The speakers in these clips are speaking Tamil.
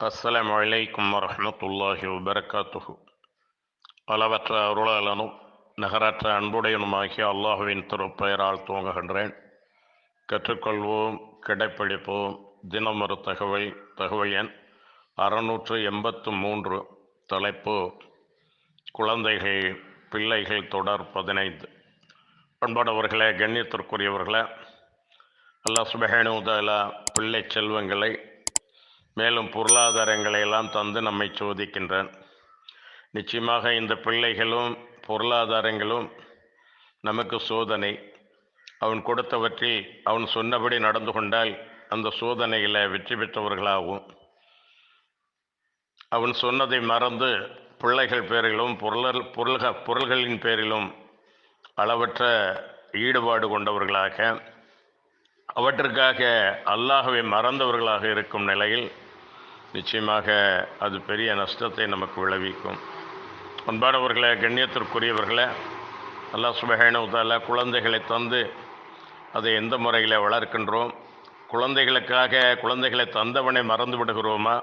அஸ்ஸலாமு அலைக்கும் வரஹ்மத்துல்லாஹி வபரகாத்துஹு. அளவற்ற அருளாளனும் நகரற்ற அன்புடையனுமாகிய அல்லாஹுவின் திருப்பெயரால் துவங்குகின்றேன். கற்றுக்கொள்வோம், கடைப்பிடிப்போம். தினம் ஒரு தகவல் எண் 683. தலைப்பு: குழந்தைகள், பிள்ளைகள் தொடர் 15. பண்பாடவர்களே, கண்ணியத்திற்குரியவர்களே, அல்லாஹ் சுப்ஹானஹு வ தஆலா பிள்ளை செல்வங்களை மேலும் பொருளாதாரங்களை எல்லாம் தந்து நம்மை சோதிக்கின்றான். நிச்சயமாக இந்த பிள்ளைகளும் பொருளாதாரங்களும் நமக்கு சோதனை. அவன் கொடுத்தவற்றில் அவன் சொன்னபடி நடந்து கொண்டால் அந்த சோதனையில் வெற்றி பெற்றவர்களாகவும், அவன் சொன்னதை மறந்து பிள்ளைகள் பேரிலும் பொருள்களின் பேரிலும் அளவற்ற ஈடுபாடு கொண்டவர்களாக, அவற்றுக்காக அல்லாஹ்வை மறந்தவர்களாக இருக்கும் நிலையில் நிச்சயமாக அது பெரிய நஷ்டத்தை நமக்கு விளைவிக்கும். அன்பானவர்களே, கண்ணியத்திற்குரியவர்களே, அல்லாஹ் சுப்ஹானஹு வ தஆலா குழந்தைகளை தந்து அதை எந்த முறையில் வளர்க்கின்றோம்? குழந்தைகளை தந்தவனை மறந்து விடுகிறோமா,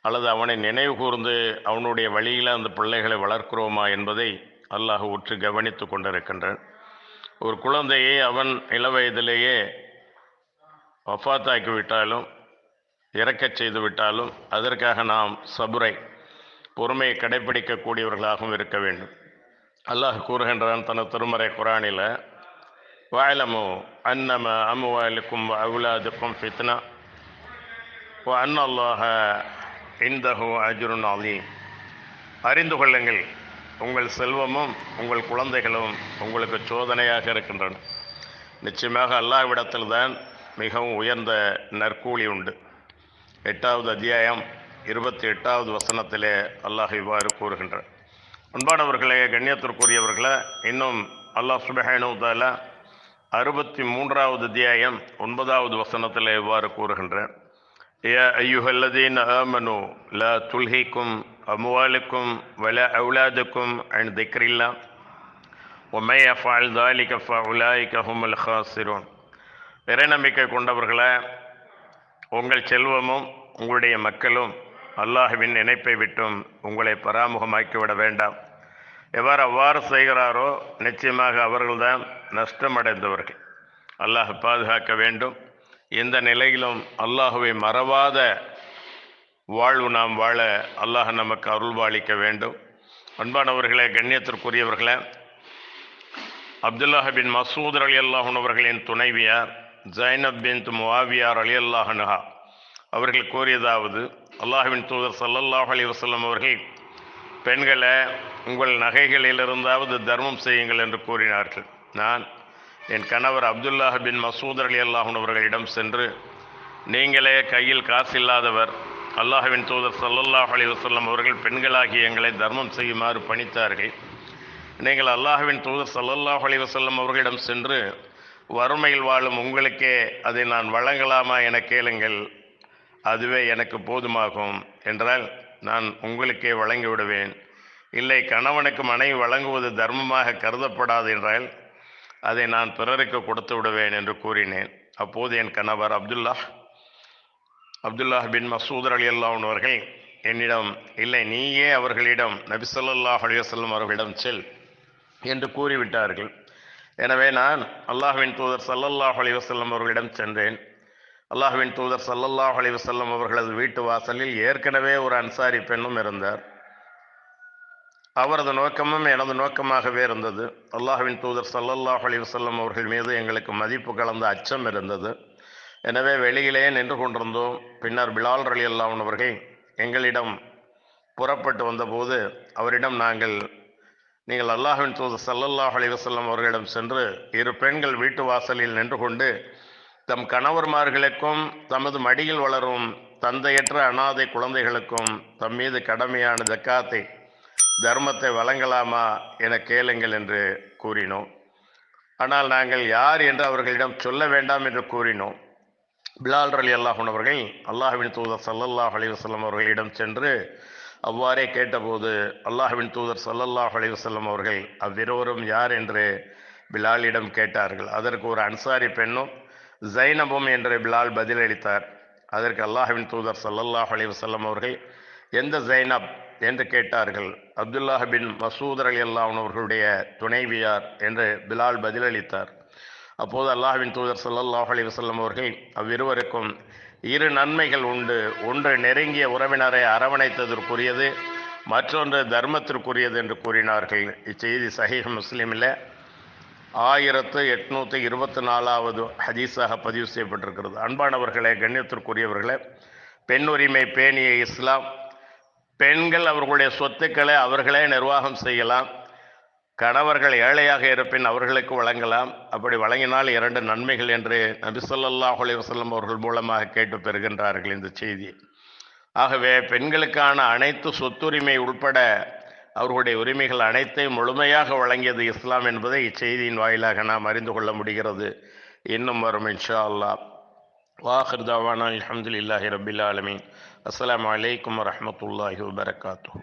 அல்லது அவனை நினைவு கூர்ந்து அவனுடைய வழியில் அந்த பிள்ளைகளை வளர்க்கிறோமா என்பதை அல்லாஹ் உற்று கவனித்து கொண்டிருக்கின்றான். ஒரு குழந்தையை அவன் இளவயதிலேயே வஃபாத்தாக்கிவிட்டாலும், இறக்கச் செய்து விட்டாலும் அதற்காக நாம் பொறுமையை கடைப்பிடிக்கக்கூடியவர்களாகவும் இருக்க வேண்டும். அல்லாஹ் கூறுகின்றான் தனது திருமறை குர்ஆனில், வஅலமு அன்னம அம்வாலுக்கும் அவுலாதுக்கும் ஃபித்னா வ அன்னல்லாஹ இன்தஹு அஜ்ருன் அலீம். அறிந்து கொள்ளுங்கள், உங்கள் செல்வமும் உங்கள் குழந்தைகளும் உங்களுக்கு சோதனையாக இருக்கின்றன. நிச்சயமாக அல்லாஹ்விடத்தில் தான் மிகவும் உயர்ந்த நற்கூலி உண்டு. 8வது அத்தியாயம் 28வது வசனத்திலே அல்லாஹ் இவ்வாறு கூறுகின்றார். அன்பானவர்களே, கண்ணியத்திற்குரியவர்களே, இன்னும் அல்லாஹ் சுப்ஹானஹு வ தஆலா 63வது அத்தியாயம் 9வது வசனத்திலே இவ்வாறு கூறுகின்றார். யா அய்யுஹல்லதீன ஆமனு லா துல்ஹிக்கும் அம்வாலுக்கும் வலா அவுலாதுக்கும் அன் திக்ரில்லாஹ் வ மை யஃஅல் ذلك ஃபஉலாயிக ஹுமுல் ஹாஸிரூன். இறைநம்பிக்கை கொண்டவர்களே, உங்கள் செல்வமும் உங்களுடைய மக்களும் அல்லாஹ்வின் நினைப்பை விட்டும் உங்களை பராமுகமாக்கிவிட வேண்டாம். அவ்வாறு செய்கிறாரோ நிச்சயமாக அவர்கள்தான் நஷ்டமடைந்தவர்கள். அல்லாஹ் பாதுகாக்க வேண்டும். எந்த நிலையிலும் அல்லாஹுவை மறவாத வாழ்வு நாம் வாழ அல்லாஹ் நமக்கு அருள்வாளிக்க வேண்டும். அன்பானவர்களே, கண்ணியத்திற்குரியவர்களே, அப்துல்லாஹ் பின் மசூத் ரலியல்லாஹு அன்ஹு அவர்களின் துணைவியார் ஜைனப் பின்த் முஆவியா ரலியல்லாஹு அன்ஹா அவர்கள் கூறியதாவது: அல்லாஹ்வின் தூதர் ஸல்லல்லாஹு அலைஹி வஸல்லம் அவர்கள், பெண்களை உங்கள் நகைகளிலிருந்தாவது தர்மம் செய்யுங்கள் என்று கூறினார்கள். நான் என் கணவர் அப்துல்லாஹ் பின் மசூத் ரலியல்லாஹு அன்ஹு அவர்களிடம் சென்று, நீங்களே கையில் காசு இல்லாதவர், அல்லாஹ்வின் தூதர் ஸல்லல்லாஹு அலைஹி வஸல்லம் அவர்கள் பெண்களாகிய எங்களை தர்மம் செய்யுமாறு பணித்தார்கள். நீங்கள் அல்லாஹ்வின் தூதர் ஸல்லல்லாஹு அலைஹி வஸல்லம் அவர்களிடம் சென்று, வறுமையில் வாழும் உங்களுக்கே அதை நான் வழங்கலாமா என கேளுங்கள், அதுவே எனக்கு போதுமாகும் என்றால் நான் உங்களுக்கே வழங்கிவிடுவேன். இல்லை, கணவனுக்கு மனைவி வழங்குவது தர்மமாக கருதப்படாது என்றால் அதை நான் பிறருக்கு கொடுத்து விடுவேன் என்று கூறினேன். அப்போது என் கணவர் அப்துல்லாஹ் பின் மசூத் ரலியல்லாஹு அன்ஹு அவர்கள் என்னிடம், இல்லை, நீயே அவர்களிடம், நபி ஸல்லல்லாஹு அலைஹி வஸல்லம் அவர்களிடம் செல் என்று கூறிவிட்டார்கள். எனவே நான் அல்லாஹ்வின் தூதர் ஸல்லல்லாஹு அலைஹி வஸல்லம் அவர்களிடம் சென்றேன். அல்லாஹ்வின் தூதர் ஸல்லல்லாஹு அலைஹி வஸல்லம் அவர்களது வீட்டு வாசலில் ஏற்கனவே ஒரு அன்சாரி பெண்ணும் இருந்தார். அவரது நோக்கமும் எனது நோக்கமாகவே இருந்தது. அல்லாஹ்வின் தூதர் ஸல்லல்லாஹு அலைஹி வஸல்லம் அவர்கள் மீது எங்களுக்கு மதிப்பு கலந்த அச்சம் இருந்தது. எனவே வெளியிலே நின்று கொண்டிருந்தோம். பின்னர் பிலால் ரலியல்லாஹு அன்ஹு அவர்கள் எங்களிடம் புறப்பட்டு வந்தபோது அவரிடம் நீங்கள் அல்லாஹ்வின் தூதர் ஸல்லல்லாஹு அலைஹி வஸல்லம் அவர்களிடம் சென்று, இரு பெண்கள் வீட்டு வாசலில் நின்று கொண்டு தம் கணவர்மார்களுக்கும் தமது மடியில் வளரும் தந்தையற்ற அனாதை குழந்தைகளுக்கும் தம் மீது கடமையான ஜக்காத்தை, தர்மத்தை வழங்கலாமா என கேளுங்கள் என்று கூறினோம். ஆனால் நாங்கள் யார் என்று அவர்களிடம் சொல்ல வேண்டாம் என்று கூறினோம். பிலால் ரலியல்லாஹு அன்ஹு அவர்கள் அல்லாஹ்வின் தூதர் ஸல்லல்லாஹு அலைஹி வஸல்லம் அவர்களிடம் சென்று அவ்வாறே கேட்டபோது அல்லாஹ்வின் தூதர் ஸல்லல்லாஹு அலைஹி வஸல்லம் அவர்கள் அவ்விருவரும் யார் என்று பிலாலிடம் கேட்டார்கள். அதற்கு ஒரு அன்சாரி பெண்ணும் ஜைனபும் என்று பிலால் பதிலளித்தார். அதற்கு அல்லாஹ்வின் தூதர் ஸல்லல்லாஹு அலைஹி வஸல்லம் அவர்கள் எந்த ஜைனப் என்று கேட்டார்கள். அப்துல்லாஹ் பின் மசூத் ரலியல்லாஹு அன்ஹு அவர்களுடைய துணைவியார் என்று பிலால் பதிலளித்தார். அப்போது அல்லாஹ்வின் தூதர் ஸல்லல்லாஹு அலைஹி வஸல்லம் அவர்கள் அவ்விருவருக்கும் இரு நன்மைகள் உண்டு. ஒன்று நெருங்கிய உறவினரை அரவணைத்ததற்குரியது, மற்றொன்று தர்மத்திற்குரியது என்று கூறினார்கள். இச்செய்தி சஹீஹ் முஸ்லிமில் 1824வது ஹதீஸாக பதிவு செய்யப்பட்டிருக்கிறது. அன்பானவர்களே, கண்ணியத்திற்குரியவர்களே, பெண் உரிமை பேணிய இஸ்லாம் பெண்கள் அவர்களுடைய சொத்துக்களை அவர்களே நிர்வாகம் செய்யலாம். கணவர்கள் ஏழையாக இருப்பின் அவர்களுக்கு வழங்கலாம். அப்படி வழங்கினால் 2 நன்மைகள் என்று நபி ஸல்லல்லாஹு அலைஹி வஸல்லம் அவர்கள் மூலமாக கேட்டு பெறுகின்றார்கள் இந்த செய்தி. ஆகவே பெண்களுக்கான அனைத்து சொத்துரிமை உட்பட அவர்களுடைய உரிமைகள் அனைத்தையும் முழுமையாக வழங்கியது இஸ்லாம் என்பதை இச்செய்தியின் வாயிலாக நாம் அறிந்து கொள்ள முடிகிறது. இன்னும் வரும் இன்ஷா அல்லாஹ். வாஹிர் தவானா அல்ஹம்துலில்லாஹி ரப்பில் ஆலமீன். அஸ்ஸலாமு அலைக்கும் வரஹ்மத்துல்லாஹி வபரகாத்துஹு.